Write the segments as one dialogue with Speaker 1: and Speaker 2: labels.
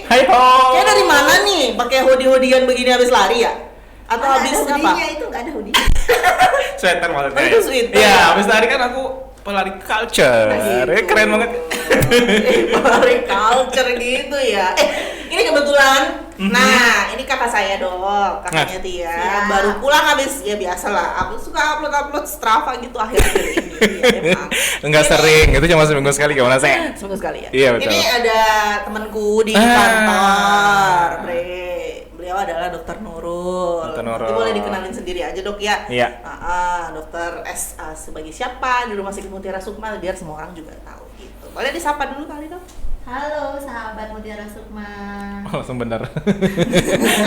Speaker 1: Hai ho.
Speaker 2: Kayak dari mana nih? Pakai hoodie-hoodiean begini habis lari ya? Atau habis
Speaker 3: ada
Speaker 2: apa?
Speaker 3: hoodie-nya itu nggak ada hoodie.
Speaker 1: Sweater maksudnya.
Speaker 2: Oh, itu sweater.
Speaker 1: Iya, habis lari kan aku pelari culture.
Speaker 2: Gitu.
Speaker 1: Keren banget.
Speaker 2: Pelari culture gitu ya. Ini kebetulan. Nah, ini kakak saya dong, kakaknya Tia.
Speaker 3: Siap.
Speaker 2: Baru pulang habis, ya biasalah. Aku suka upload Strava gitu akhir-akhir ini. Ya, emang.
Speaker 1: Enggak
Speaker 2: Ini-
Speaker 1: sering, itu cuma seminggu sekali gimana sih?
Speaker 2: Seminggu sekali ya.
Speaker 1: Iya, betul.
Speaker 2: Ini ada temanku di
Speaker 1: Ah.
Speaker 2: kantor, Bre. Beliau adalah Dokter Nurul.
Speaker 1: Dr. Nurul.
Speaker 2: Nanti boleh dikenalin sendiri aja dok ya.
Speaker 1: Iya.
Speaker 2: Dokter S sebagai siapa di Rumah Sakit Mutiara Sukma biar semua orang juga tahu gitu. Boleh disapa dulu kali dok.
Speaker 3: Halo sahabat Mutiara Sukma.
Speaker 1: Oh, langsung bener.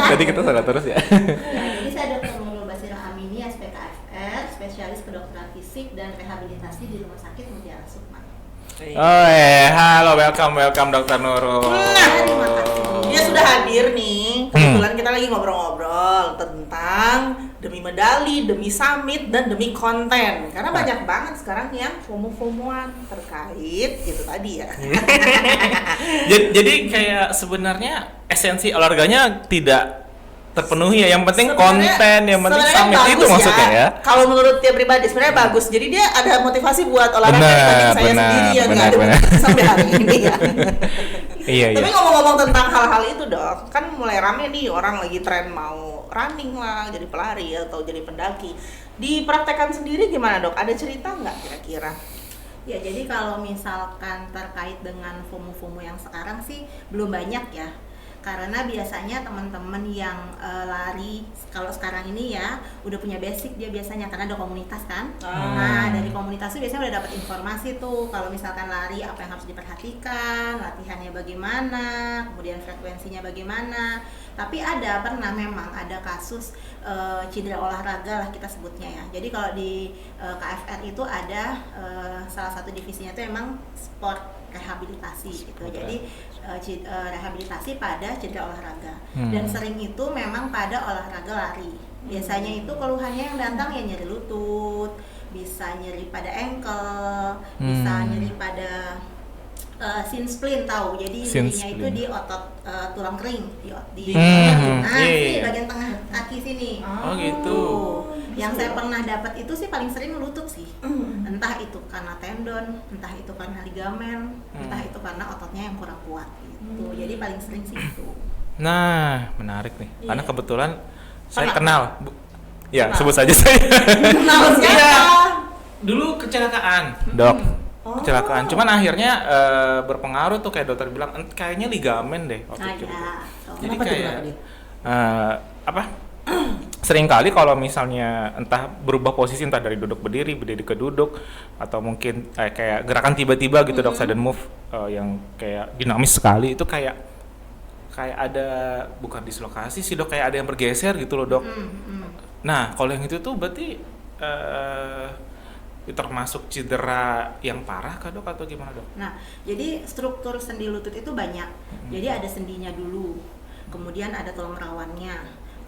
Speaker 1: Jadi kita salah terus ya.
Speaker 3: Ya, jadi saya Dr. Nurul Basira Amini, SPKFR, spesialis kedokteran fisik dan rehabilitasi di Rumah Sakit Mutiara Sukma.
Speaker 1: Oh, halo, welcome Dokter Nurul.
Speaker 3: Terima kasih.
Speaker 2: Dia sudah hadir nih. Kebetulan kita lagi ngobrol-ngobrol tentang demi medali, demi summit, dan demi konten. Karena banyak banget sekarang yang FOMO-FOMOan terkait gitu tadi ya.
Speaker 1: Jadi kayak sebenarnya esensi olahraganya tidak terpenuhi ya. Yang penting
Speaker 2: Sebenarnya-
Speaker 1: konten, yang penting
Speaker 2: sebenarnya
Speaker 1: summit itu
Speaker 2: bagus
Speaker 1: maksudnya ya.
Speaker 2: Kalau menurut dia pribadi sebenarnya bagus. Jadi dia ada motivasi buat olahraga
Speaker 1: Benar,
Speaker 2: dibanding saya
Speaker 1: benar,
Speaker 2: sendiri yang nggak ada
Speaker 1: benar.
Speaker 2: motivasi sampai hari ini ya.
Speaker 1: Iya,
Speaker 2: Tapi
Speaker 1: iya.
Speaker 2: ngomong-ngomong tentang hal-hal itu dok, kan mulai rame nih orang lagi tren mau running lah, jadi pelari atau jadi pendaki. Dipraktekkan sendiri gimana dok? Ada cerita nggak kira-kira?
Speaker 3: Ya, jadi kalau misalkan terkait dengan FOMO-FOMO yang sekarang sih belum banyak ya. Karena biasanya teman-teman yang lari kalau sekarang ini ya udah punya basic dia biasanya karena ada komunitas kan. Nah, dari komunitas itu biasanya udah dapat informasi tuh kalau misalkan lari apa yang harus diperhatikan, latihannya bagaimana, kemudian frekuensinya bagaimana. Tapi pernah memang ada kasus cedera olahraga lah kita sebutnya ya. Jadi kalau di KFR itu ada salah satu divisinya itu emang sport rehabilitasi gitu. Jadi rehabilitasi pada cedera olahraga. Dan sering itu memang pada olahraga lari. Biasanya itu keluhannya yang datang ya nyeri lutut, bisa nyeri pada ankle, bisa nyeri pada shin splint tahu. Jadi
Speaker 1: Shin
Speaker 3: nyerinya itu
Speaker 1: splint.
Speaker 3: di otot tulang kering di
Speaker 1: Hmm,
Speaker 3: nah
Speaker 1: iya.
Speaker 3: sini bagian tengah kaki sini.
Speaker 1: Oh, gitu.
Speaker 3: Yang saya pernah dapat itu sih paling sering lutut sih. Entah itu karena tendon, entah itu karena ligamen, entah itu karena ototnya yang kurang kuat gitu. Jadi paling sering sih itu.
Speaker 1: Nah, menarik nih. Karena
Speaker 3: Iya.
Speaker 1: kebetulan saya
Speaker 2: Pernah?
Speaker 1: kenal. Ya,
Speaker 2: Kenal.
Speaker 1: sebut saja saya.
Speaker 2: Kenal siapa?
Speaker 1: Iya. Dulu kecelakaan, Dok.
Speaker 2: Oh.
Speaker 1: Kecelakaan. Cuman akhirnya berpengaruh tuh kayak dokter bilang kayaknya ligamen deh waktu itu.
Speaker 3: Ada.
Speaker 1: Jadi
Speaker 2: Kenapa tuh,
Speaker 1: kayak
Speaker 2: kenapa dia?
Speaker 1: apa? Seringkali kalau misalnya entah berubah posisi entah dari duduk berdiri ke duduk atau mungkin kayak gerakan tiba-tiba gitu dok sudden move yang kayak dinamis sekali itu kayak ada bukan dislokasi sih dok kayak ada yang bergeser gitu loh dok. Nah kalau yang itu tuh berarti termasuk cedera yang parah kah dok atau gimana dok?
Speaker 3: Nah, jadi struktur sendi lutut itu banyak. Jadi ada sendinya dulu, kemudian ada tulang rawannya,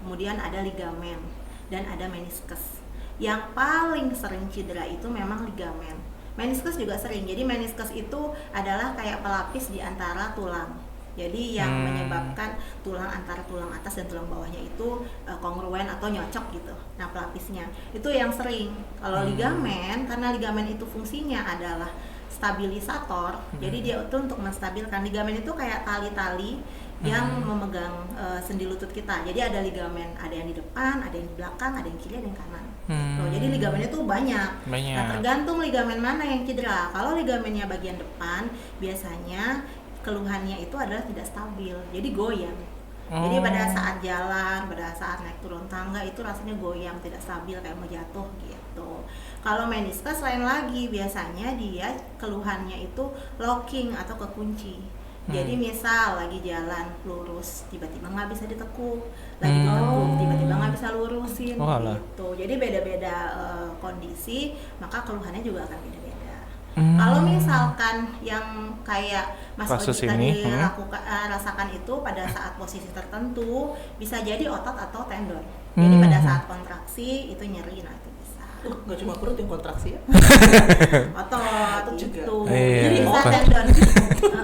Speaker 3: kemudian ada ligamen, dan ada meniskus. Yang paling sering cedera itu memang ligamen. Meniskus juga sering. Jadi meniskus itu adalah kayak pelapis di antara tulang. Jadi yang menyebabkan tulang antara tulang atas dan tulang bawahnya itu kongruen atau nyocok gitu. Nah, pelapisnya itu yang sering. Kalau ligamen, karena ligamen itu fungsinya adalah stabilisator. Jadi dia itu untuk menstabilkan. Ligamen itu kayak tali-tali yang memegang sendi lutut kita. Jadi ada ligamen, ada yang di depan, ada yang di belakang, ada yang kiri, ada yang kanan. Tuh, jadi ligamennya tuh banyak. Nah, tergantung ligamen mana yang cedera. Kalau ligamennya bagian depan, biasanya keluhannya itu adalah tidak stabil, jadi goyang. Jadi pada saat jalan, pada saat naik turun tangga itu rasanya goyang, tidak stabil kayak mau jatuh gitu. Kalau meniskus lain lagi, biasanya dia keluhannya itu locking atau kekunci. Jadi misal lagi jalan lurus, tiba-tiba nggak bisa ditekuk, lagi ditekuk, tiba-tiba nggak bisa lurusin gitu. Jadi beda-beda kondisi, maka keluhannya juga akan beda-beda. Kalau misalkan yang kayak Mas
Speaker 1: Kasus
Speaker 3: Oji tadi
Speaker 1: ini,
Speaker 3: rasakan itu pada saat posisi tertentu, bisa jadi otot atau tendon. Jadi pada saat kontraksi itu nyeri, nah itu bisa.
Speaker 2: Nggak cuma perut yang kontraksi ya?
Speaker 3: Otot
Speaker 2: juga.
Speaker 3: gitu.
Speaker 1: Iya.
Speaker 3: Jadi bisa tendon.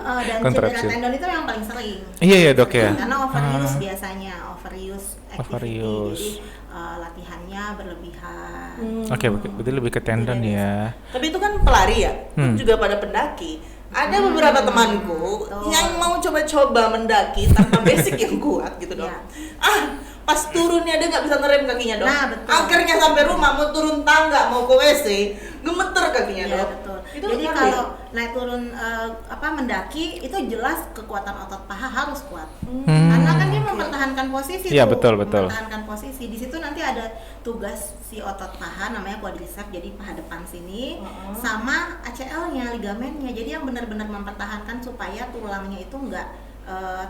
Speaker 3: Dan cedera
Speaker 1: Kontraksi.
Speaker 3: tendon itu yang paling sering. sering.
Speaker 1: Iya ya dok ya.
Speaker 3: Karena overuse biasanya, overuse activity.
Speaker 1: Overuse.
Speaker 3: Jadi latihannya berlebihan.
Speaker 1: Oke, berarti lebih ke tendon ya.
Speaker 2: Tapi itu kan pelari ya, itu juga pada pendaki. Ada beberapa temanku
Speaker 3: betul.
Speaker 2: yang mau coba-coba mendaki tanpa basic yang kuat gitu dong.
Speaker 3: Iya.
Speaker 2: Pas turunnya dia nggak bisa ngerem kakinya dong.
Speaker 3: Nah, betul.
Speaker 2: Akhirnya sampai rumah mau turun tangga, mau ke WC, gemeter kakinya
Speaker 3: Iya
Speaker 2: dong.
Speaker 3: betul.
Speaker 2: Itu
Speaker 3: Jadi
Speaker 2: ngaruh
Speaker 3: kalau naik turun mendaki itu jelas kekuatan otot paha harus kuat. Karena kan dia mempertahankan posisi
Speaker 1: Iya,
Speaker 3: tuh.
Speaker 1: betul, betul.
Speaker 3: Mempertahankan posisi. Di situ nanti ada tugas si otot paha namanya quadriceps, jadi paha depan sini sama ACL-nya, ligamennya. Jadi yang benar-benar mempertahankan supaya tulangnya itu enggak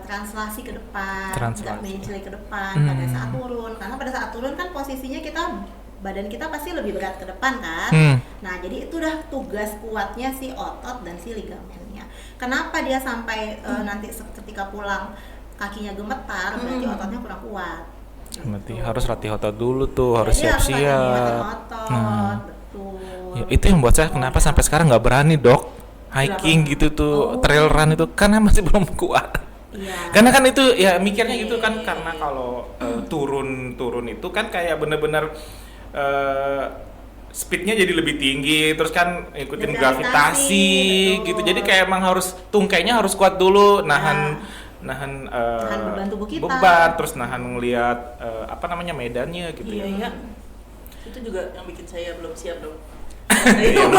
Speaker 3: translasi ke depan, nggak menceli ke depan pada saat turun. Karena pada saat turun kan posisinya badan kita pasti lebih berat ke depan kan. Nah jadi itu udah tugas kuatnya si otot dan si ligamennya. Kenapa dia sampai nanti ketika pulang kakinya gemetar, berarti ototnya kurang kuat.
Speaker 1: Berarti harus latih otot dulu tuh, harus
Speaker 3: Jadi
Speaker 1: siap-siap.
Speaker 3: otot, betul.
Speaker 1: Ya, itu yang buat saya kenapa sampai sekarang nggak berani dok hiking gitu tuh, trail run itu karena masih belum kuat.
Speaker 3: Iya.
Speaker 1: Karena kan itu ya mikirnya gitu kan, karena kalau turun itu kan kayak bener-bener speednya jadi lebih tinggi, terus kan ikutin gravitasi gitu. Jadi kayak emang harus tungkainya harus kuat dulu, nahan
Speaker 3: beban tubuh kita.
Speaker 1: beban, terus nahan ngelihat medannya gitu.
Speaker 2: Iya. Itu juga yang bikin saya belum siap dong.
Speaker 1: Iya,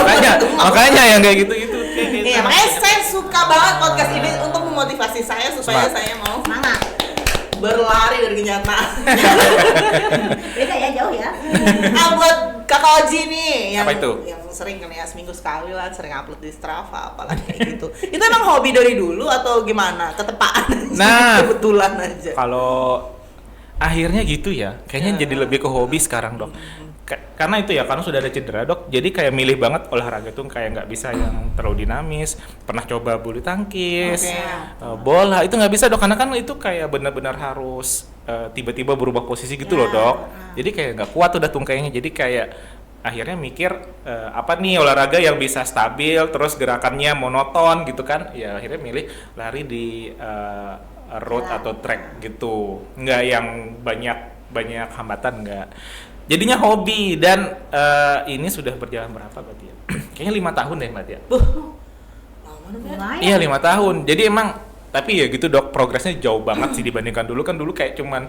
Speaker 1: makanya yang kayak gitu-gitu.
Speaker 2: Iya, makanya saya suka banget podcast ini untuk memotivasi saya supaya saya mau
Speaker 3: Semangat.
Speaker 2: berlari dari kenyataan.
Speaker 3: Beda ya, jauh ya.
Speaker 2: Buat Kakak Oji nih yang
Speaker 1: Apa itu?
Speaker 2: yang sering kan ya seminggu sekali lah sering upload di Strava apalagi kayak gitu. Itu emang hobi dari dulu atau gimana? Ketepaan aja,
Speaker 1: Nah,
Speaker 2: kebetulan aja.
Speaker 1: Kalau akhirnya gitu ya, kayaknya jadi lebih ke hobi sekarang dok. Karena itu ya, karena sudah ada cedera dok, jadi kayak milih banget olahraga tuh kayak nggak bisa yang terlalu dinamis. Pernah coba bulu tangkis, bola, itu nggak bisa dok, karena kan itu kayak benar-benar harus tiba-tiba berubah posisi gitu loh dok. Jadi kayak nggak kuat udah tungkainya, jadi kayak akhirnya mikir apa nih olahraga yang bisa stabil, terus gerakannya monoton gitu kan. Ya akhirnya milih lari di road atau track gitu, nggak yang banyak hambatan, nggak. Jadinya hobi dan ini sudah berjalan berapa berarti ya? Kayaknya 5 tahun deh berarti ya.
Speaker 2: Lama dong ya.
Speaker 3: Lumayan.
Speaker 1: Iya 5 tahun. Jadi emang tapi ya gitu dok, progresnya jauh banget sih dibandingkan dulu. Kan dulu kayak cuman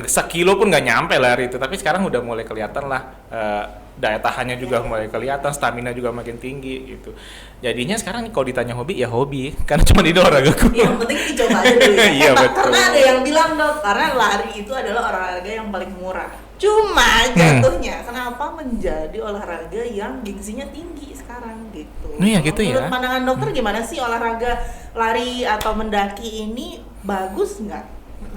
Speaker 1: sekilo pun nggak nyampe lari itu. Tapi sekarang udah mulai kelihatan lah, daya tahannya juga mulai kelihatan, stamina juga makin tinggi gitu. Jadinya sekarang kalau ditanya hobi ya hobi, karena cuma ini olahragaku.
Speaker 2: Yang penting dicoba aja dulu ya.
Speaker 1: Iya betul.
Speaker 2: Karena ada yang bilang dok, karena lari itu adalah olahraga yang paling murah. Cuma jatuhnya kenapa menjadi olahraga yang gengsinya tinggi sekarang gitu.
Speaker 1: Iya gitu ya.
Speaker 2: Menurut pandangan dokter gimana sih olahraga lari atau mendaki ini bagus nggak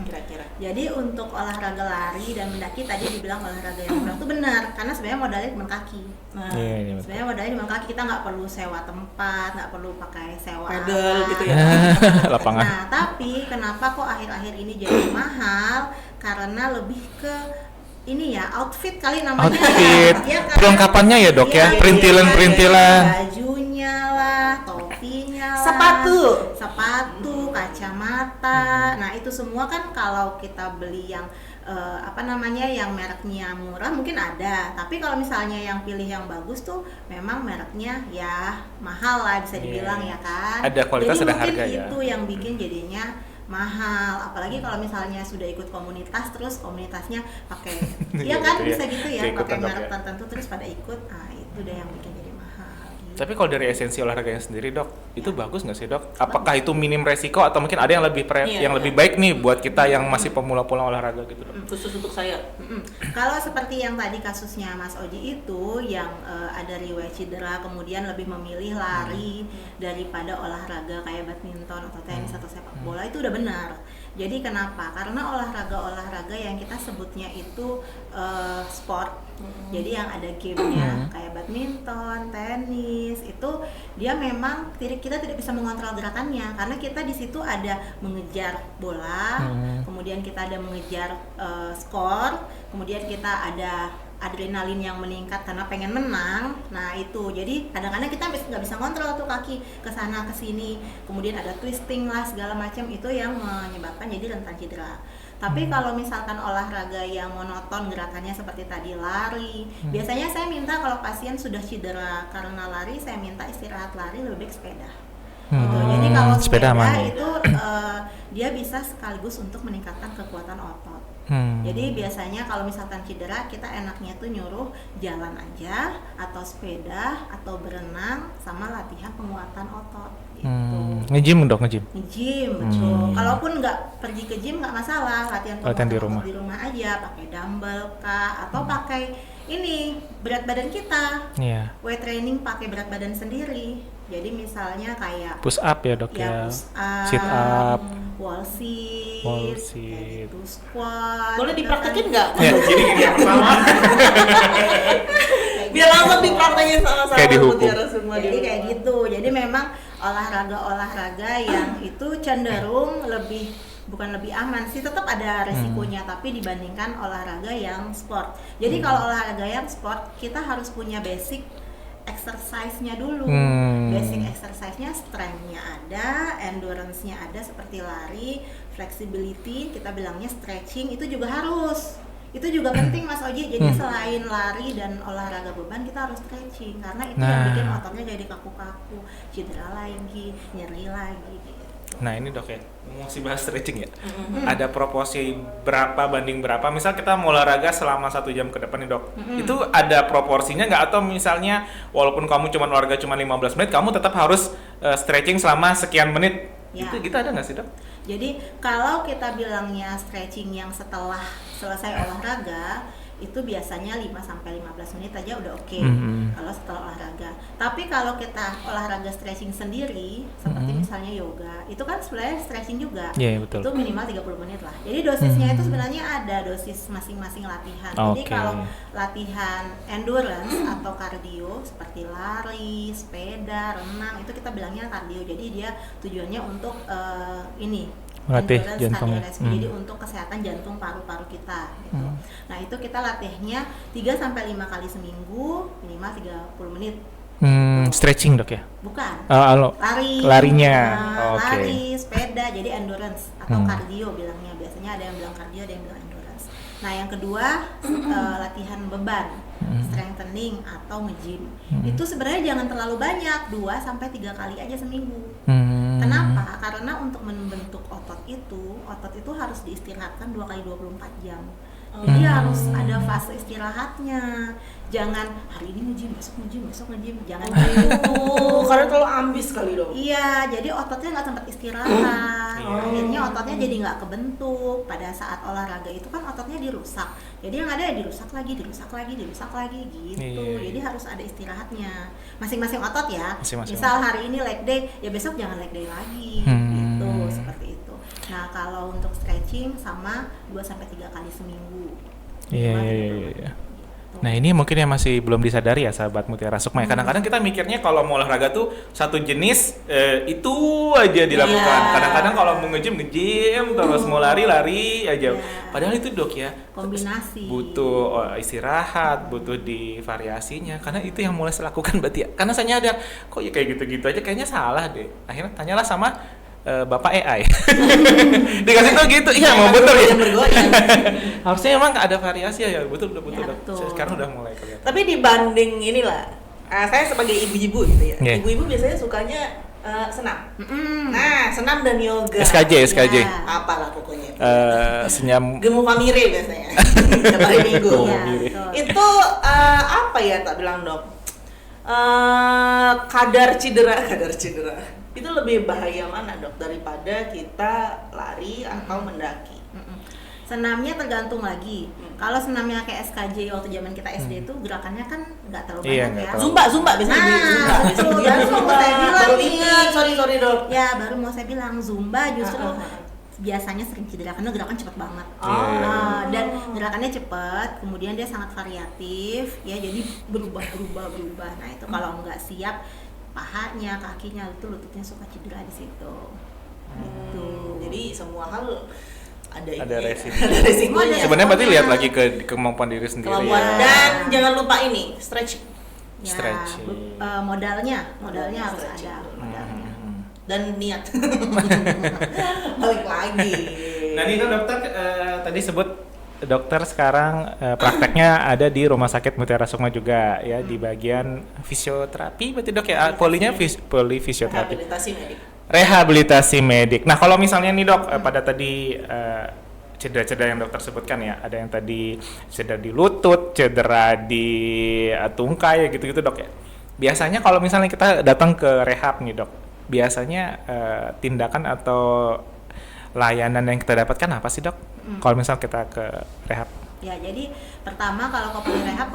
Speaker 2: kira-kira?
Speaker 3: Jadi untuk olahraga lari dan mendaki tadi dibilang olahraga yang murah itu benar, karena sebenarnya modalnya cuma kaki.
Speaker 2: Nah,
Speaker 1: Iya, betul.
Speaker 3: Sebenarnya modalnya cuma kaki, kita nggak perlu sewa tempat, nggak perlu pakai sewa
Speaker 2: pedal
Speaker 3: alat.
Speaker 2: gitu ya.
Speaker 1: Lapangan.
Speaker 3: Nah tapi kenapa kok akhir-akhir ini jadi mahal? Karena lebih ke ini ya, outfit kali namanya.
Speaker 1: Outfit,
Speaker 3: ya kan?
Speaker 1: perlengkapannya ya dok ya,
Speaker 3: Iya,
Speaker 1: perintilan-perintilan.
Speaker 3: bajunya lah, topinya lah, sepatu, kacamata. Nah itu semua kan kalau kita beli yang yang mereknya murah mungkin ada, tapi kalau misalnya yang pilih yang bagus tuh memang mereknya ya mahal lah bisa dibilang ya kan.
Speaker 1: Ada kualitas,
Speaker 3: jadi
Speaker 1: ada
Speaker 3: mungkin
Speaker 1: harga ya.
Speaker 3: itu yang bikin jadinya mahal, apalagi kalau misalnya sudah ikut komunitas terus komunitasnya pakai
Speaker 1: Iya
Speaker 3: ya kan
Speaker 1: gitu ya.
Speaker 3: bisa gitu ya,
Speaker 1: Keikutan
Speaker 3: pakai
Speaker 1: dok
Speaker 3: merek
Speaker 1: ya.
Speaker 3: tertentu terus pada ikut. Nah itu udah yang bikin jadi mahal gitu.
Speaker 1: Tapi kalau dari esensi olahraganya sendiri dok, itu bagus nggak sih dok? Apakah itu minim resiko atau mungkin ada yang lebih lebih baik nih buat kita yang masih pemula-pemula olahraga gitu dok?
Speaker 2: Khusus untuk saya.
Speaker 3: Kalau seperti yang tadi kasusnya Mas Oji itu yang ada riwayat cedera kemudian lebih memilih lari daripada olahraga kayak badminton atau tenis atau sepak bola, itu udah benar. Jadi kenapa? Karena olahraga-olahraga yang kita sebutnya itu sport. Jadi yang ada gamenya kayak badminton, tenis, itu dia memang kita tidak bisa mengontrol gerakannya karena kita di situ ada mengejar bola, kemudian kita ada mengejar skor, kemudian kita ada adrenalin yang meningkat karena pengen menang. Nah itu, jadi kadang-kadang kita nggak bisa kontrol tuh kaki ke sana ke sini, kemudian ada twisting lah segala macam, itu yang menyebabkan jadi rentan cedera. Tapi kalau misalkan olahraga yang monoton gerakannya seperti tadi lari, biasanya saya minta kalau pasien sudah cedera karena lari, saya minta istirahat lari, lebih baik sepeda. Gitu. Jadi kalau sepeda itu dia bisa sekaligus untuk meningkatkan kekuatan otot. Jadi biasanya kalau misalkan cedera, kita enaknya tuh nyuruh jalan aja, atau sepeda, atau berenang, sama latihan penguatan otot. Gitu.
Speaker 1: Nge-gym dok, nge-gym?
Speaker 3: Nge-gym, betul. Kalaupun nggak pergi ke gym nggak masalah, latihan penguatan
Speaker 1: di
Speaker 3: otot di rumah aja, pakai dumbbell kah, atau pakai ini berat badan kita. Weight training pakai berat badan sendiri. Jadi misalnya kayak
Speaker 1: push up ya dok ya,
Speaker 3: push up,
Speaker 1: sit up,
Speaker 3: wall sit,
Speaker 1: kayak
Speaker 3: gitu, squat.
Speaker 2: Boleh dipraktekin nggak?
Speaker 1: Ya, gini pertama.
Speaker 2: Biar langsung dipraktekin sama-sama
Speaker 1: Kayak dihukum.
Speaker 2: Mutiara semua.
Speaker 3: Jadi kayak gitu. Jadi memang olahraga yang itu cenderung bukan lebih aman sih, tetap ada resikonya, tapi dibandingkan olahraga yang sport. Jadi kalau olahraga yang sport, kita harus punya basic exercise-nya dulu. Basic exercise-nya, strength-nya ada, endurance-nya ada seperti lari, flexibility, kita bilangnya stretching, itu juga harus. Itu juga penting Mas Oji. Jadi selain lari dan olahraga beban, kita harus stretching karena itu yang bikin ototnya jadi kaku-kaku, cedera lagi, nyeri lagi gitu.
Speaker 1: Nah ini dok ya, masih bahas stretching ya. Ada proporsi berapa banding berapa? Misal kita mau olahraga selama 1 jam ke depan nih dok, itu ada proporsinya nggak? Atau misalnya walaupun kamu cuma olahraga cuma 15 menit, kamu tetap harus stretching selama sekian menit?
Speaker 3: Ya.
Speaker 1: Itu gitu ada nggak sih dok?
Speaker 3: Jadi kalau kita bilangnya stretching yang setelah selesai olahraga, itu biasanya 5-15 menit aja udah oke. Kalau setelah olahraga. Tapi kalau kita olahraga stretching sendiri, seperti misalnya yoga, itu kan sebenarnya stretching juga.
Speaker 1: Betul.
Speaker 3: Itu minimal 30 menit lah. Jadi dosisnya itu sebenarnya ada dosis masing-masing latihan. Jadi kalau latihan endurance atau kardio seperti lari, sepeda, renang, itu kita bilangnya kardio. Jadi dia tujuannya untuk
Speaker 1: melatih
Speaker 3: jantung,
Speaker 1: jantung.
Speaker 3: jadi untuk kesehatan jantung paru-paru kita gitu. Nah itu kita latihnya 3-5 kali seminggu, minimal 30 menit.
Speaker 1: Stretching dok ya?
Speaker 3: Bukan.
Speaker 1: Larinya.
Speaker 3: Lari, sepeda, jadi endurance atau kardio bilangnya. Biasanya ada yang bilang kardio, ada yang bilang endurance. Nah yang kedua latihan beban, strengthening atau nge-gym. Itu sebenarnya jangan terlalu banyak, 2-3 kali aja seminggu. Kenapa? Karena untuk membentuk otot itu harus diistirahatkan 2 kali 24 jam. Jadi harus ada fase istirahatnya. Jangan hari ini nge-gym, besok nge-gym, jangan gitu.
Speaker 2: Karena terlalu ambis kali dong.
Speaker 3: Iya, jadi ototnya nggak sempat istirahat. Akhirnya ototnya jadi nggak kebentuk. Pada saat olahraga itu kan ototnya dirusak. Jadi yang ada ya dirusak lagi gitu. Jadi harus ada istirahatnya. Masing-masing otot ya. Misal hari ini leg day, ya besok jangan leg day lagi. Gitu, seperti itu. Nah, kalau untuk stretching sama 2-3 kali seminggu.
Speaker 1: Iya. Nah ini mungkin yang masih belum disadari ya sahabat Mutiara Sukma. Kadang-kadang kita mikirnya kalau mau olahraga tuh satu jenis itu aja dilakukan. Kadang-kadang kalau mau nge-gym terus mau lari aja. Padahal itu dok ya
Speaker 3: kombinasi.
Speaker 1: Butuh istirahat, butuh divariasinya. Karena itu yang mulai saya lakukan berarti ya. Karena saya nyadar kok ya kayak gitu-gitu aja kayaknya salah deh. Akhirnya tanyalah sama Bapak AI. Dikasih tuh gitu. Iya, mau betul ya. Harusnya emang ada variasi ya. Betul. Sekarang udah mulai kelihatan.
Speaker 2: Tapi dibanding inilah, saya sebagai ibu-ibu gitu ya. Ibu-ibu biasanya sukanya senam. Nah, senam dan yoga.
Speaker 1: SKJ.
Speaker 2: Apalah pokoknya.
Speaker 1: Senyam.
Speaker 2: Gemu famire biasanya. Setiap hari Minggu. Itu apa ya tak bilang dok? Kadar cedera itu lebih bahaya mana dok daripada kita lari atau mendaki?
Speaker 3: Senamnya tergantung lagi. Kalau senamnya kayak SKJ waktu zaman kita SD itu gerakannya kan nggak terlalu banyak ya.
Speaker 2: Zumba biasanya.
Speaker 3: Baru mau saya bilang
Speaker 2: ingat, sorry dok.
Speaker 3: Ya baru mau saya bilang Zumba justru biasanya sering cedera karena gerakan cepat banget. Dan gerakannya cepat, kemudian dia sangat variatif, ya jadi berubah. Nah itu kalau nggak siap, pahanya, kakinya, itu lututnya suka cedera di situ. Gitu.
Speaker 2: Jadi semua hal
Speaker 1: Ada resiko.
Speaker 2: Ada resikonya.
Speaker 1: Sebenarnya berarti lihat lagi ke kemampuan diri sendiri
Speaker 2: Kemampuan
Speaker 1: ya.
Speaker 2: dan jangan lupa ini stretching
Speaker 3: Ya,
Speaker 1: Stretching.
Speaker 3: modalnya harus
Speaker 2: Stretching
Speaker 3: ada
Speaker 2: dulu.
Speaker 3: modalnya.
Speaker 2: dan niat. Balik lagi.
Speaker 1: Nah ini kan dokter tadi sebut dokter sekarang prakteknya ada di Rumah Sakit Mutiara Sukma juga ya di bagian fisioterapi berarti dok ya polinya poli fisioterapi.
Speaker 2: Rehabilitasi medik.
Speaker 1: Rehabilitasi medik. Nah kalau misalnya nih dok pada tadi cedera-cedera yang dokter sebutkan ya, ada yang tadi cedera di lutut, cedera di tungkai gitu-gitu dok ya. Biasanya kalau misalnya kita datang ke rehab nih dok, biasanya tindakan atau layanan yang kita dapatkan apa sih dok? Kalau misal kita ke rehab?
Speaker 3: Ya, jadi pertama kalau ke polirehab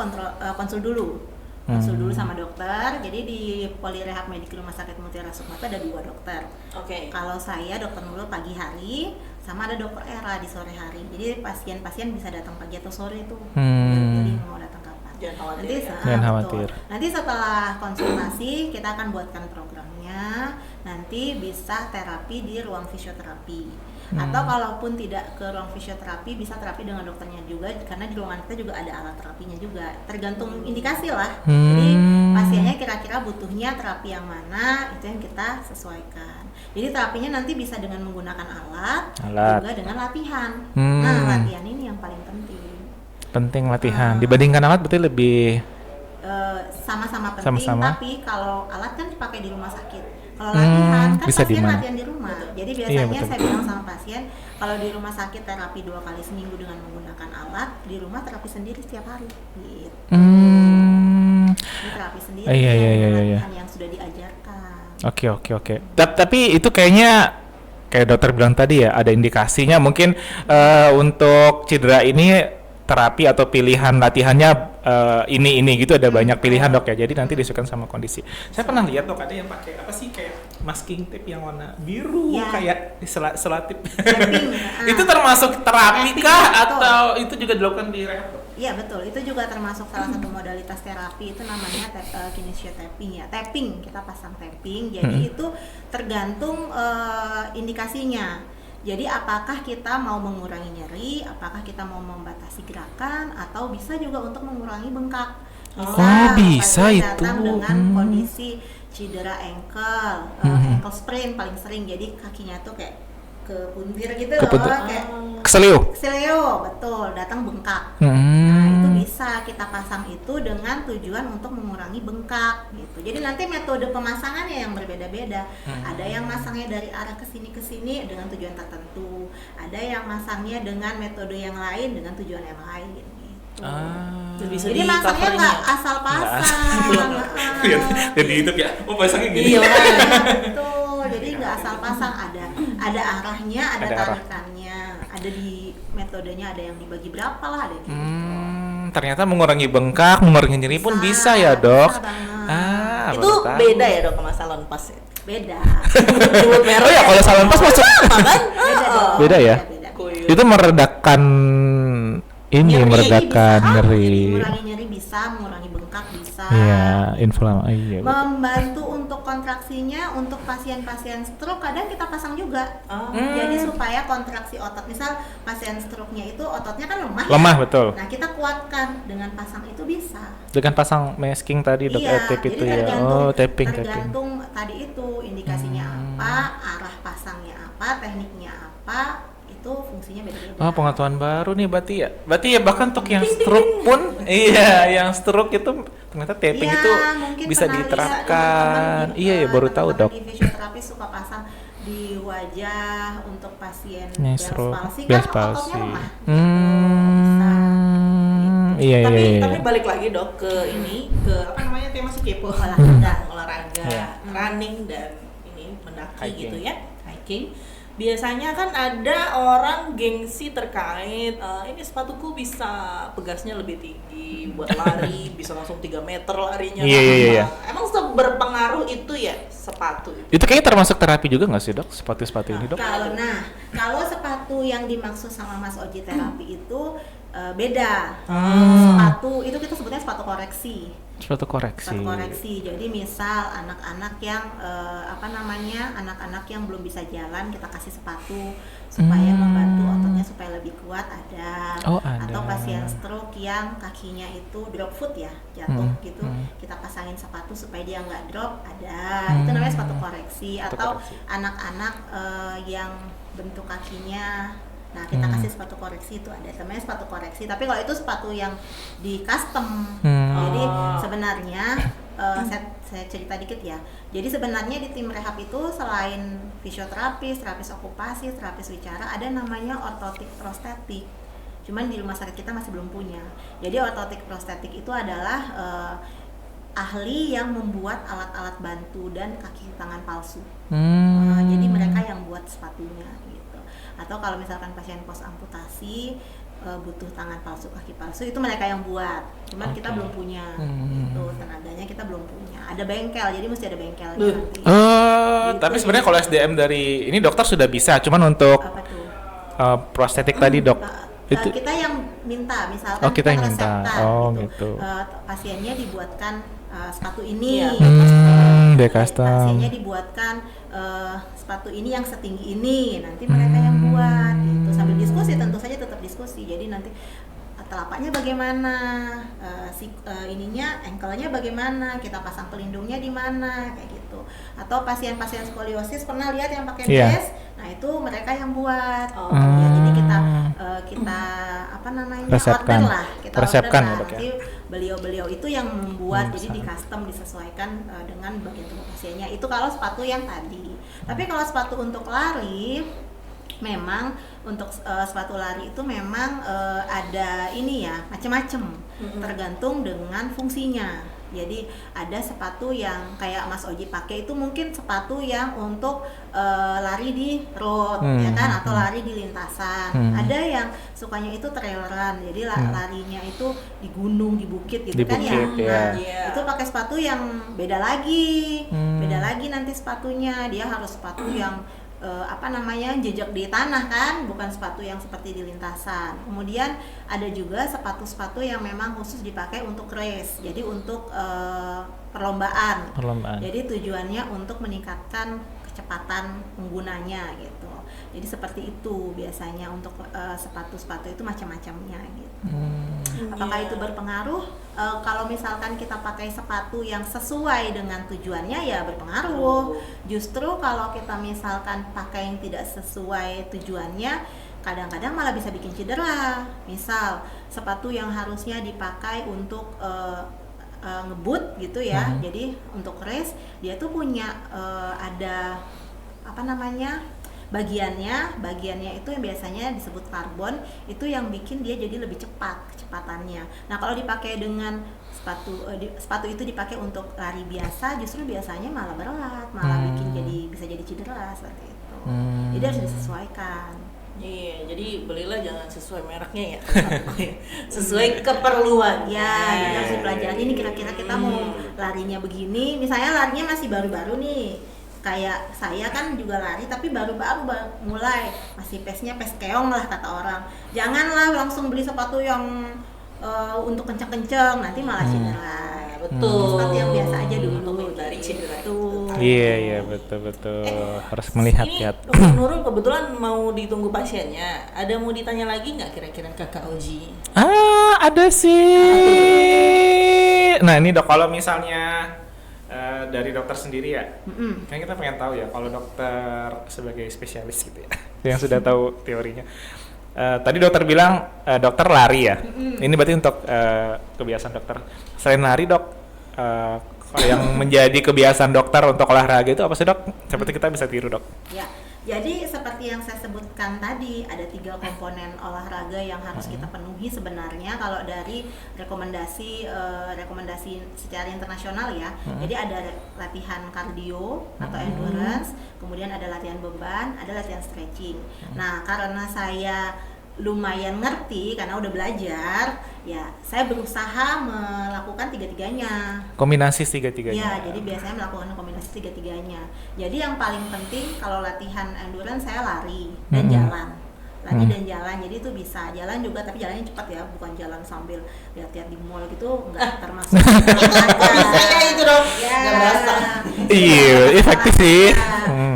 Speaker 3: konsul dulu. Konsul dulu sama dokter. Jadi di Polirehab Medik Rumah Sakit Mutiara Sukma itu ada 2 dokter.
Speaker 2: Oke.
Speaker 3: Kalau saya dokter Nurul pagi hari, sama ada dokter Era di sore hari. Jadi pasien-pasien bisa datang pagi atau sore tuh. Jadi mau datang kapan.
Speaker 2: Jangan khawatir
Speaker 3: Nanti,
Speaker 2: ya.
Speaker 1: Jangan
Speaker 3: betul.
Speaker 1: khawatir.
Speaker 3: Nanti setelah konsultasi kita akan buatkan programnya. Nanti bisa terapi di ruang fisioterapi. Atau kalaupun tidak ke ruang fisioterapi bisa terapi dengan dokternya juga karena di ruangan kita juga ada alat terapinya juga. Tergantung indikasi lah. Jadi pasiennya kira-kira butuhnya terapi yang mana itu yang kita sesuaikan. Jadi terapinya nanti bisa dengan menggunakan alat. Juga dengan latihan. Nah, latihan ini yang paling penting.
Speaker 1: Penting latihan. Dibandingkan alat berarti lebih
Speaker 3: Sama-sama penting,
Speaker 1: Sama-sama.
Speaker 3: tapi kalau alat kan dipakai di rumah sakit. Kalau latihan kan
Speaker 1: bisa di
Speaker 3: pasien
Speaker 1: mana?
Speaker 3: latihan di rumah. Jadi
Speaker 1: Iya,
Speaker 3: biasanya
Speaker 1: betul.
Speaker 3: saya bilang sama pasien, kalau di rumah sakit terapi 2 kali seminggu dengan menggunakan alat, di rumah terapi sendiri setiap hari. Gitu. Ini terapi sendiri
Speaker 1: Iya, iya, iya,
Speaker 3: dengan
Speaker 1: iya.
Speaker 3: latihan yang sudah diajarkan.
Speaker 1: Oke. Tapi itu kayaknya kayak dokter bilang tadi ya, ada indikasinya mungkin untuk cedera ini terapi atau pilihan latihannya ini gitu ada banyak pilihan dok ya. Jadi nanti disesuaikan sama kondisi. Saya pernah lihat dok ada yang pakai apa sih kayak masking tape yang warna biru
Speaker 3: Ya.
Speaker 1: kayak selatip.
Speaker 3: Tapping,
Speaker 1: Itu termasuk terapi
Speaker 3: Tapping,
Speaker 1: kah
Speaker 3: betul.
Speaker 1: atau itu juga dilakukan di rehab dok?
Speaker 3: Iya betul, itu juga termasuk salah satu modalitas terapi, itu namanya kinesio-tapping ya. Tapping, kita pasang tapping, jadi itu tergantung indikasinya. Jadi apakah kita mau mengurangi nyeri, apakah kita mau membatasi gerakan, atau bisa juga untuk mengurangi bengkak.
Speaker 1: Bisa
Speaker 3: pasien
Speaker 1: itu.
Speaker 3: datang dengan kondisi cedera ankle, ankle sprain paling sering, jadi kakinya tuh kayak kepuntir gitu loh, kayak
Speaker 1: Keselio.
Speaker 3: Keselio, betul, datang bengkak. Nah, itu
Speaker 1: Hmm.
Speaker 3: bisa kita pasang itu dengan tujuan untuk mengurangi bengkak gitu. Jadi nanti metode pemasangannya yang berbeda-beda. Ada yang masangnya dari arah ke sini dengan tujuan tertentu. Ada yang masangnya dengan metode yang lain dengan tujuan yang lain gitu.
Speaker 2: Bisa
Speaker 3: Jadi
Speaker 2: di
Speaker 3: masangnya
Speaker 2: coverin
Speaker 3: nggak
Speaker 2: ya?
Speaker 3: asal pasang.
Speaker 1: Lihat di YouTube ya. Oh pasangnya gini.
Speaker 2: Iya,
Speaker 3: Betul. Jadi nggak asal pasang, ada arahnya, ada
Speaker 1: Ada arah.
Speaker 3: tarikannya, ada di metodenya, ada yang dibagi berapa lah, ada yang gitu.
Speaker 1: Ternyata mengurangi bengkak, mengurangi nyeri pun bisa ya dok.
Speaker 3: Bisa banget.
Speaker 2: Itu
Speaker 1: baru tahu.
Speaker 2: beda ya dok sama salon pas ya?
Speaker 3: Beda.
Speaker 2: Jemput merah
Speaker 1: Oh ya kalau salon pas masuk
Speaker 2: sama kan?
Speaker 3: Beda dong.
Speaker 1: Beda ya?
Speaker 3: Beda.
Speaker 2: Kuyuk.
Speaker 1: itu meredakan ini
Speaker 2: Nyeri
Speaker 1: meredakan
Speaker 3: Bisa,
Speaker 1: nyeri.
Speaker 3: jadi mengurangi nyeri bisa, mengurangi bengkak bisa.
Speaker 1: Iya, inflamasi. Iya.
Speaker 3: Membantu untuk kontraksinya untuk pasien-pasien stroke kadang kita pasang juga. Jadi supaya kontraksi otot, misal pasien stroke-nya itu ototnya kan lemah.
Speaker 1: Lemah betul.
Speaker 3: Nah, kita kuatkan dengan pasang itu bisa.
Speaker 1: Dengan pasang masking tadi dok, tape itu
Speaker 3: jadi
Speaker 1: ya. Oh, tapping.
Speaker 3: tergantung tadi itu indikasinya apa, arah pasangnya apa, tekniknya apa, itu fungsinya beda-beda.
Speaker 1: Oh, pengetahuan baru nih berarti ya. Berarti ya bahkan untuk yang stroke pun, iya, yang stroke itu ternyata tapping
Speaker 3: Iya,
Speaker 1: itu
Speaker 3: mungkin
Speaker 1: bisa
Speaker 3: pernah lihat
Speaker 1: diterapkan.
Speaker 3: teman-teman di-
Speaker 1: Iya, ya baru tahu
Speaker 3: teman-teman
Speaker 1: dok.
Speaker 3: Di fisioterapi suka pasang di wajah untuk pasien
Speaker 1: Nih,
Speaker 3: Bell's
Speaker 1: stroke,
Speaker 3: palsy
Speaker 1: Bell's
Speaker 3: kan ototnya
Speaker 1: palsy.
Speaker 3: lemah.
Speaker 1: Iya,
Speaker 2: tapi
Speaker 1: iya, iya.
Speaker 2: tapi balik lagi dok ke ini, ke apa namanya, tema masih kepo, olahraga,
Speaker 1: Iya.
Speaker 2: running dan ini mendaki
Speaker 1: Hiking.
Speaker 2: gitu ya, hiking. Biasanya kan ada orang gengsi terkait ini sepatuku bisa pegasnya lebih tinggi buat lari, bisa langsung 3 meter larinya.
Speaker 1: Iya, iya, iya.
Speaker 2: Emang berpengaruh itu ya sepatu itu?
Speaker 1: Itu kayaknya termasuk terapi juga nggak sih dok? Sepatu-sepatu ini dok?
Speaker 3: Kalau sepatu yang dimaksud sama Mas Oji terapi itu beda. Sepatu itu kita sebutnya sepatu koreksi.
Speaker 1: Sepatu koreksi.
Speaker 3: Sepatu koreksi. Jadi misal anak-anak yang anak-anak yang belum bisa jalan kita kasih sepatu supaya membantu ototnya ototnya supaya lebih kuat ada.
Speaker 1: Oh, ada.
Speaker 3: Atau pasien stroke yang kakinya itu drop foot ya, jatuh gitu, kita pasangin sepatu supaya dia nggak drop, ada. Itu namanya sepatu koreksi. Atau
Speaker 1: koreksi.
Speaker 3: anak-anak yang bentuk kakinya, nah kita kasih sepatu koreksi, itu ada namanya sepatu koreksi. Tapi kalau itu sepatu yang di custom, jadi sebenarnya saya cerita dikit ya. Jadi sebenarnya di tim rehab itu selain fisioterapis, terapis okupasi, terapis bicara, ada namanya ortotik prostetik. Cuman di rumah sakit kita masih belum punya. Jadi ortotik prostetik itu adalah ahli yang membuat alat-alat bantu dan kaki tangan palsu. Jadi mereka yang buat sepatunya gitu. Atau kalau misalkan pasien pos amputasi butuh tangan palsu, kaki palsu, itu mereka yang buat. Cuman kita belum punya. Itu tenaganya kita belum punya. Ada bengkel, jadi mesti ada bengkelnya nanti. Gitu.
Speaker 1: Tapi sebenarnya kalau SDM dari ini dokter sudah bisa, cuman untuk
Speaker 3: Apa tuh?
Speaker 1: prostetik tadi dok. Itu
Speaker 3: Kita yang minta, misalkan
Speaker 1: kita yang minta.
Speaker 3: resepkan
Speaker 1: Gitu.
Speaker 3: Pasiennya dibuatkan sepatu ini,
Speaker 2: Iya.
Speaker 1: Dia custom.
Speaker 3: pasiennya dibuatkan sepatu ini yang setinggi ini, nanti mereka yang buat gitu. Sambil diskusi, tentu saja tetap diskusi. Jadi nanti telapaknya bagaimana, ininya, ankle-nya bagaimana, kita pasang pelindungnya di mana, kayak gitu. Atau pasien-pasien skoliosis pernah lihat yang pakai
Speaker 1: Iya.
Speaker 3: brace, nah itu mereka yang buat.
Speaker 2: Oh.
Speaker 3: Ya, jadi kita apa namanya,
Speaker 1: Resepkan.
Speaker 3: order lah, kita
Speaker 1: Resepkan
Speaker 3: order
Speaker 1: ya,
Speaker 3: lah.
Speaker 1: Dok, ya?
Speaker 3: Nanti beliau-beliau itu yang membuat, jadi di custom, disesuaikan dengan bagian tubuh pasiennya. Itu kalau sepatu yang tadi. Tapi kalau sepatu untuk lari, memang untuk sepatu lari itu memang ada ini ya, macam-macam, tergantung dengan fungsinya. Jadi ada sepatu yang kayak Mas Oji pakai itu mungkin sepatu yang untuk lari di road, ya kan, atau lari di lintasan. Ada yang sukanya itu traileran, jadi larinya itu di gunung, di bukit gitu
Speaker 1: Di
Speaker 3: kan ya.
Speaker 1: bukit, ya.
Speaker 3: Nah,
Speaker 2: Iya.
Speaker 3: itu pakai sepatu yang beda lagi, beda lagi nanti sepatunya. Dia harus sepatu yang jejak di tanah kan, bukan sepatu yang seperti di lintasan. Kemudian ada juga sepatu-sepatu yang memang khusus dipakai untuk race, jadi untuk perlombaan. Jadi tujuannya untuk meningkatkan kecepatan penggunanya gitu. Jadi seperti itu biasanya untuk sepatu-sepatu itu macam-macamnya gitu. Apakah itu berpengaruh? Kalau misalkan kita pakai sepatu yang sesuai dengan tujuannya ya berpengaruh. Justru kalau kita misalkan pakai yang tidak sesuai tujuannya, kadang-kadang malah bisa bikin cedera. Misal sepatu yang harusnya dipakai untuk ngebut gitu ya, jadi untuk race, dia tuh punya ada bagiannya itu yang biasanya disebut karbon, itu yang bikin dia jadi lebih cepat kecepatannya. Nah kalau dipakai dengan sepatu itu dipakai untuk lari biasa, justru biasanya malah berat, malah bisa jadi cedera seperti itu. Jadi harus disesuaikan.
Speaker 2: Iya, jadi belilah jangan sesuai mereknya ya, sesuai keperluan.
Speaker 3: Ya, jadi harus dipelajari ini kira-kira kita mau larinya begini. Misalnya larinya masih baru-baru nih, kayak saya kan juga lari tapi baru-baru mulai, masih pace-nya pace keong lah kata orang. Janganlah langsung beli sepatu yang untuk kenceng-kenceng, nanti malah cedera.
Speaker 2: Betul.
Speaker 3: Sepatu yang biasa aja dulu
Speaker 2: dari cedera.
Speaker 1: Iya betul harus melihat
Speaker 2: Ini
Speaker 1: ya.
Speaker 2: Dokter Nurul kebetulan mau ditunggu pasiennya. Ada mau ditanya lagi nggak kira-kira Kakak Oji?
Speaker 1: Ada sih. Nah ini dok, kalau misalnya dari dokter sendiri ya, kan kita pengen tahu ya kalau dokter sebagai spesialis gitu ya, yang sudah tahu teorinya. Tadi dokter bilang dokter lari ya. Ini berarti untuk kebiasaan dokter. Selain lari dok, yang menjadi kebiasaan dokter untuk olahraga itu apa sih dok? Seperti kita bisa tiru dok.
Speaker 3: Ya, jadi seperti yang saya sebutkan tadi, ada 3 komponen olahraga yang harus kita penuhi sebenarnya kalau dari rekomendasi secara internasional ya. Jadi ada latihan kardio atau endurance, kemudian ada latihan beban, ada latihan stretching. Nah, karena saya lumayan ngerti karena udah belajar, ya saya berusaha melakukan tiga-tiganya.
Speaker 1: Kombinasi tiga-tiganya.
Speaker 3: Ya, jadi biasanya melakukan kombinasi tiga-tiganya. Jadi yang paling penting kalau latihan endurance saya lari dan jalan. Lari dan jalan, jadi itu bisa jalan juga tapi jalannya cepat ya, bukan jalan sambil lihat-lihat di mall gitu, enggak termasuk.
Speaker 2: Saya itu dong.
Speaker 3: Ya.
Speaker 2: Nggak berasa.
Speaker 1: Iya, efektif sih.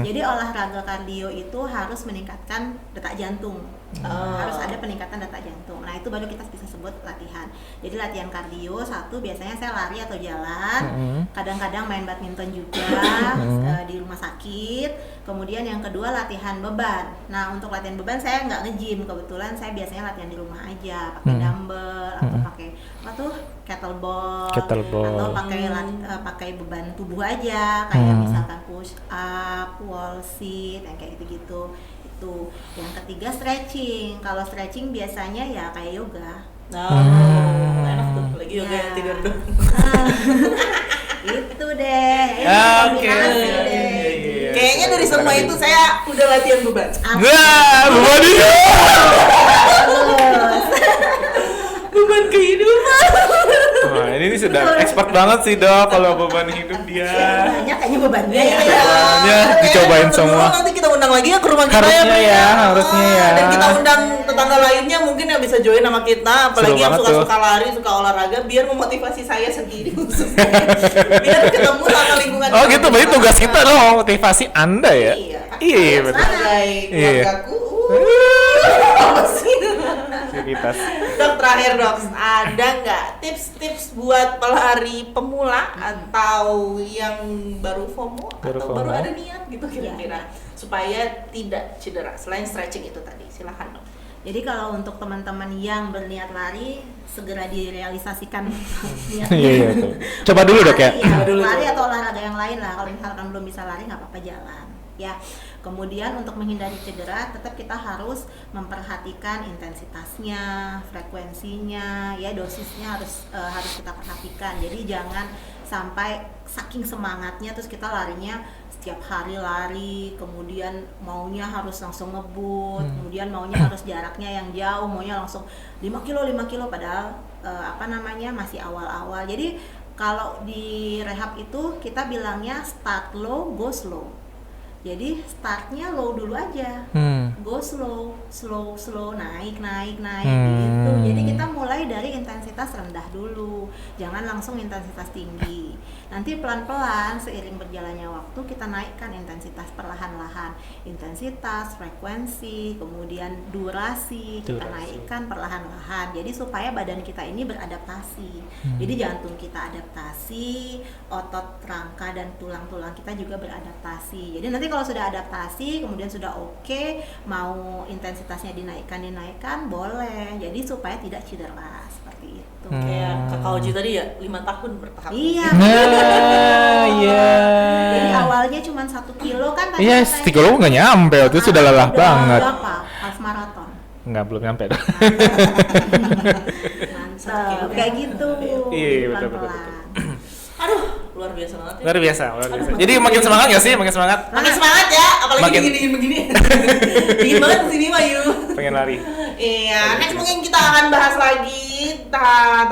Speaker 3: Jadi olahraga kardio itu harus meningkatkan detak jantung. Harus ada peningkatan detak jantung. Nah itu baru kita bisa sebut latihan. Jadi latihan kardio satu biasanya saya lari atau jalan, kadang-kadang main badminton juga di rumah sakit. Kemudian yang kedua latihan beban. Nah untuk latihan beban saya nggak nge-gym, kebetulan saya biasanya latihan di rumah aja, pakai dumbbell atau pakai apa tuh kettlebell. Atau pakai beban tubuh aja, kayak misalkan push up, wall sit, yang kayak gitu-gitu. Itu. Yang ketiga stretching. Kalau stretching biasanya ya kayak yoga.
Speaker 2: Enak tuh lagi yoga yang tidur dong.
Speaker 3: Itu deh.
Speaker 1: Oke.
Speaker 2: Kayaknya dari semua itu saya udah latihan beban.
Speaker 1: Wah, beban itu.
Speaker 2: Beban kehidupan.
Speaker 1: Wah, ini sudah expert banget sih Dok kalau beban hidup dia.
Speaker 3: Banyak kayaknya bebannya ya.
Speaker 1: Bebannya dicobain semua.
Speaker 2: Nanti kita undang lagi ya ke rumah kita
Speaker 1: Harusnya ya, harusnya ya.
Speaker 2: Dan kita undang tetangga lainnya mungkin yang bisa join sama kita, apalagi
Speaker 1: Seru
Speaker 2: yang
Speaker 1: banget
Speaker 2: suka-suka lari, suka olahraga, biar memotivasi saya sendiri khususnya. Biar ketemu sama lingkungan.
Speaker 1: Oh gitu, berarti tugas kita loh motivasi Anda ya? Iya betul.
Speaker 2: Sebagai keluargaku. Apa sih?
Speaker 1: Aktivitas.
Speaker 2: Dok, terakhir dok, ada nggak tips-tips buat pelari pemula atau yang baru FOMO atau baru ada niat gitu kira-kira supaya tidak cedera selain stretching itu tadi? Silahkan dok.
Speaker 3: Jadi kalau untuk teman-teman yang berniat lari segera direalisasikan
Speaker 1: Iya iya. Coba dulu Dok ya.
Speaker 3: Lari atau olahraga yang lain lah. Kalau misalkan belum bisa lari nggak apa-apa jalan. Ya. Kemudian untuk menghindari cedera tetap kita harus memperhatikan intensitasnya, frekuensinya, ya dosisnya harus kita perhatikan. Jadi jangan sampai saking semangatnya terus kita larinya setiap hari lari, kemudian maunya harus langsung ngebut, kemudian maunya harus jaraknya yang jauh, maunya langsung 5 kilo padahal masih awal-awal. Jadi kalau di rehab itu kita bilangnya start low, go slow. Jadi startnya low dulu aja, go slow, naik gitu. Jadi kita mulai dari intensitas rendah dulu, jangan langsung intensitas tinggi. Nanti pelan-pelan seiring berjalannya waktu kita naikkan intensitas perlahan-lahan, intensitas, frekuensi, kemudian durasi kita naikkan perlahan-lahan. Jadi supaya badan kita ini beradaptasi. Jadi jantung kita adaptasi, otot rangka dan tulang-tulang kita juga beradaptasi. Jadi nanti kalau sudah adaptasi, kemudian sudah oke, mau intensitasnya dinaikkan boleh. Jadi supaya tidak cedera seperti itu.
Speaker 2: Kayak Kakak Oji tadi ya 5 tahun bertahap.
Speaker 3: Iya.
Speaker 1: Iya.
Speaker 3: Jadi awalnya cuma 1 kilo kan tadi.
Speaker 1: Iya, 1 kilo nggak nyampe, itu sudah lelah banget.
Speaker 3: Berapa? Half marathon.
Speaker 1: Nggak, belum nyampe.
Speaker 3: Mantap, kayak gitu.
Speaker 1: Iya, betul.
Speaker 2: Aduh, luar biasa banget ya.
Speaker 1: Luar biasa. Jadi makin semangat nggak sih? Makin semangat
Speaker 2: Ya, apalagi
Speaker 1: Makin-
Speaker 2: dingin begini. Dingin banget di sini Mayu.
Speaker 1: pengen lari.
Speaker 2: Iya, next mungkin kita akan bahas lagi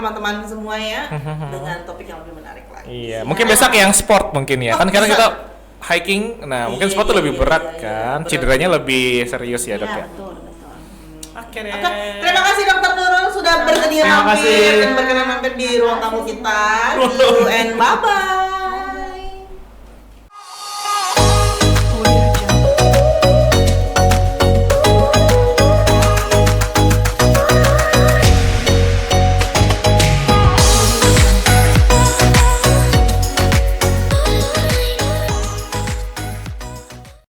Speaker 2: teman-teman semua ya dengan topik yang lebih menarik lagi.
Speaker 1: Iya, mungkin besok yang sport mungkin ya. Kan karena kita hiking, nah mungkin sport tuh lebih berat kan.
Speaker 2: berat.
Speaker 1: Cederanya lebih serius ya, Dok ya.
Speaker 3: Betul.
Speaker 1: Oke deh.
Speaker 2: Oke, terima kasih Dokter Nurul sudah bersedia
Speaker 1: Terima
Speaker 2: mampir
Speaker 1: kasih.
Speaker 2: dan berkenan mampir di ruang tamu kita. See you and bye-bye.